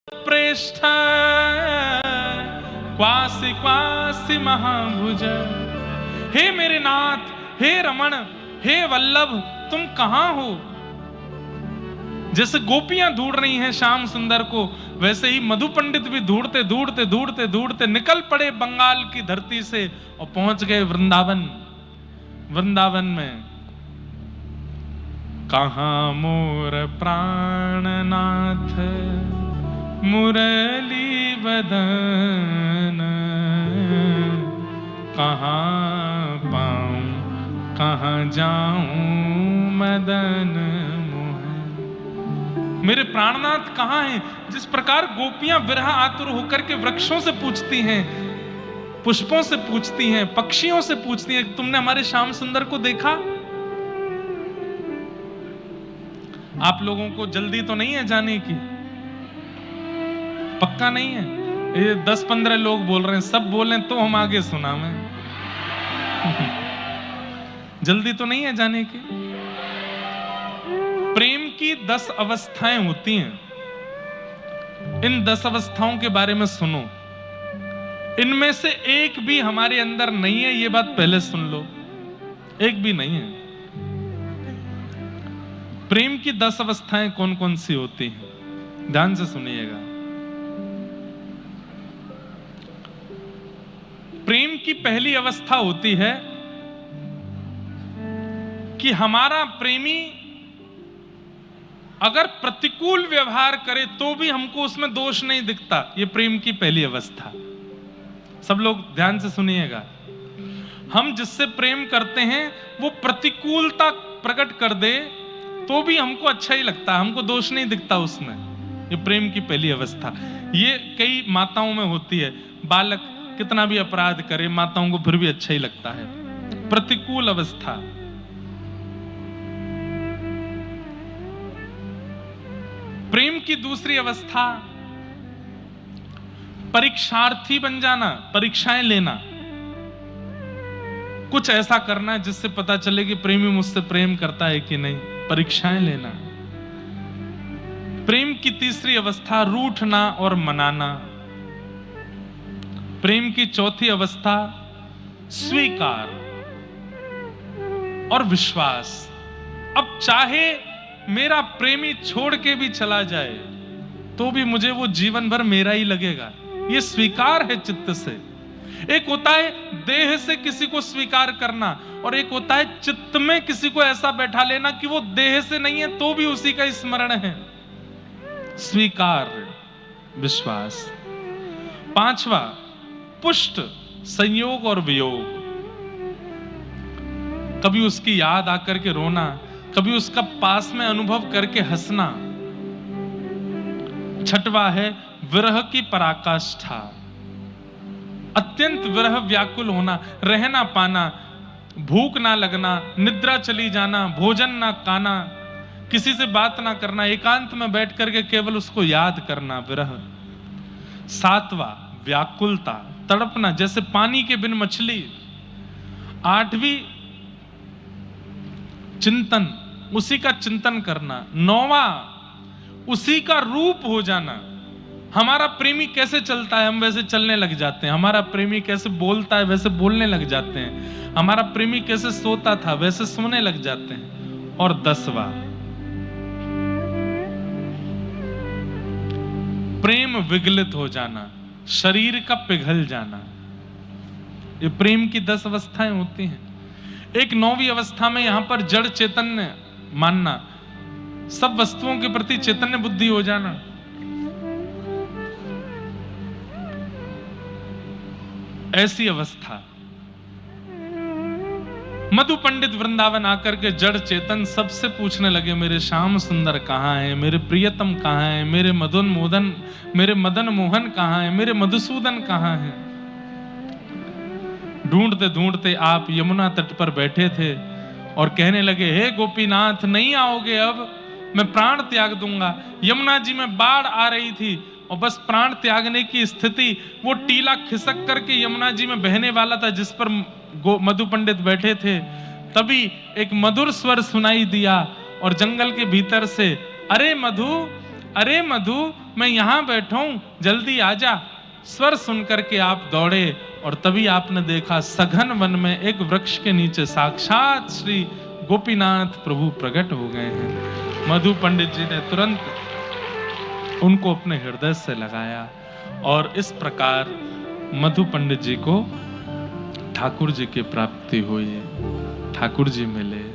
प्रेष्ठ quasi quasi महाभुज। हे मेरे नाथ, हे रमण, हे वल्लभ, तुम कहां हो? जैसे गोपियां ढूंढ रही हैं श्याम सुंदर को, वैसे ही मधु पंडित भी ढूंढते ढूंढते ढूंढते ढूंढते निकल पड़े बंगाल की धरती से और पहुंच गए वृंदावन। वृंदावन में कहां मोर प्राणनाथ मुरली बदन, कहां पाऊं कहां जाऊं मदन मोहन। मेरे प्राणनाथ कहां हैं? जिस प्रकार गोपियां विरह आतुर होकर के वृक्षों से पूछती हैं, पुष्पों से पूछती हैं, पक्षियों से पूछती हैं, तुमने हमारे श्याम सुंदर को देखा? आप लोगों को जल्दी तो नहीं है जाने की? पक्का नहीं है? ये 10-15 लोग बोल रहे हैं, सब बोले तो हम आगे सुना मैं। जल्दी तो नहीं है जाने की? प्रेम की 10 अवस्थाएं होती हैं। इन 10 अवस्थाओं के बारे में सुनो। इनमें से एक भी हमारे अंदर नहीं है, ये बात पहले सुन लो। एक भी नहीं है। प्रेम की 10 अवस्थाएं कौन कौन सी होती हैं? ध्यान से सुनिएगा। प्रेम की पहली अवस्था होती है कि हमारा प्रेमी अगर प्रतिकूल व्यवहार करे तो भी हमको उसमें दोष नहीं दिखता। यह प्रेम की पहली अवस्था। सब लोग ध्यान से सुनिएगा। हम जिससे प्रेम करते हैं वो प्रतिकूलता प्रकट कर दे तो भी हमको अच्छा ही लगता है, हमको दोष नहीं दिखता उसमें। ये प्रेम की पहली अवस्था। ये कई माताओं में होती है। बालक कितना भी अपराध करे, माताओं को फिर भी अच्छा ही लगता है। प्रतिकूल अवस्था। प्रेम की दूसरी अवस्था परीक्षार्थी बन जाना, परीक्षाएं लेना। कुछ ऐसा करना जिससे पता चले कि प्रेमी मुझसे प्रेम करता है कि नहीं, परीक्षाएं लेना। प्रेम की तीसरी अवस्था रूठना और मनाना। प्रेम की चौथी अवस्था स्वीकार और विश्वास। अब चाहे मेरा प्रेमी छोड़ के भी चला जाए तो भी मुझे वो जीवन भर मेरा ही लगेगा। ये स्वीकार है चित्त से। एक होता है देह से किसी को स्वीकार करना और एक होता है चित्त में किसी को ऐसा बैठा लेना कि वो देह से नहीं है तो भी उसी का स्मरण है। स्वीकार, विश्वास। पांचवा पुष्ट, संयोग और वियोग। कभी उसकी याद आकर के रोना, कभी उसका पास में अनुभव करके हंसना। छठवा है विरह की पराकाष्ठा। अत्यंत विरह व्याकुल होना, रह ना पाना, भूख ना लगना, निद्रा चली जाना, भोजन ना खाना, किसी से बात ना करना, एकांत में बैठ करके केवल उसको याद करना, विरह। सातवां व्याकुलता, तड़पना, जैसे पानी के बिन मछली। आठवीं चिंतन, उसी का चिंतन करना। नौवां उसी का रूप हो जाना। हमारा प्रेमी कैसे चलता है हम वैसे चलने लग जाते हैं। हमारा प्रेमी कैसे बोलता है वैसे बोलने लग जाते हैं। हमारा प्रेमी कैसे सोता था वैसे सोने लग जाते हैं। और 10वां प्रेम विगलित हो जाना, शरीर का पिघल जाना। ये प्रेम की 10 अवस्थाएं होती हैं। एक 9वीं अवस्था में यहां पर जड़ चैतन्य मानना, सब वस्तुओं के प्रति चैतन्य बुद्धि हो जाना। ऐसी अवस्था। मधु पंडित वृंदावन आकर के जड़ चेतन सबसे पूछने लगे, मेरे श्याम सुंदर कहां है, मेरे प्रियतम कहां है, मेरे मदन मोहन कहां है, मेरे मधुसूदन कहां है। ढूंढते ढूंढते आप यमुना तट पर बैठे थे और कहने लगे, हे गोपीनाथ नहीं आओगे अब, मैं प्राण त्याग दूंगा। यमुना जी में बाढ़ आ रही थी और बस प्राण त्यागने की स्थिति, वो टीला खिसक करके यमुना जी में बहने वाला था जिस पर मधु पंडित बैठे थे। तभी एक मधुर स्वर सुनाई दिया और जंगल के भीतर से, अरे मधु अरे मधु, मैं यहां बैठा हूं, जल्दी आजा। स्वर सुनकर के आप दौड़े और तभी आपने देखा सघन वन में एक वृक्ष के नीचे साक्षात श्री गोपीनाथ प्रभु प्रकट हो गए हैं। मधु पंडित जी ने तुरंत उनको अपने हृदय से लगाया और इस प्रकार मधु पंडित जी को ठाकुर जी की प्राप्ति हुई, ठाकुर जी मिले,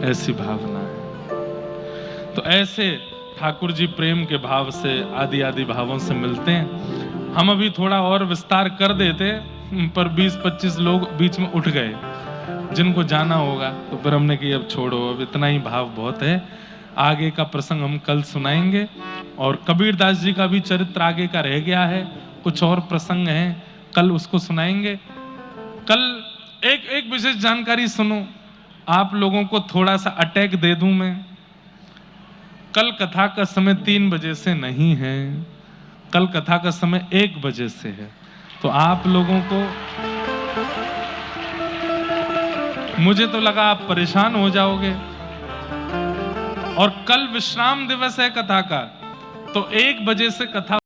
ऐसी भावना है। तो ऐसे ठाकुर जी प्रेम के भाव से आदि आदि भावों से मिलते हैं। हम अभी थोड़ा और विस्तार कर देते पर 20-25 लोग बीच में उठ गए जिनको जाना होगा, तो फिर हमने कि अब छोड़ो, अब इतना ही भाव बहुत है। आगे का प्रसंग हम कल सुनाएंगे और कबीरदास जी का भी चरित्र आगे का रह गया है, कुछ और प्रसंग हैं, कल उसको सुनाएंगे। कल एक विशेष जानकारी सुनो, आप लोगों को थोड़ा सा अटैक दे दूं मैं। कल कथा का समय 3 बजे से नहीं है, कल कथा का समय 1 बजे से है। तो आप लोगों को, मुझे तो लगा आप परेशान हो जाओगे, और कल विश्राम दिवस है कथा का, तो 1 बजे से कथा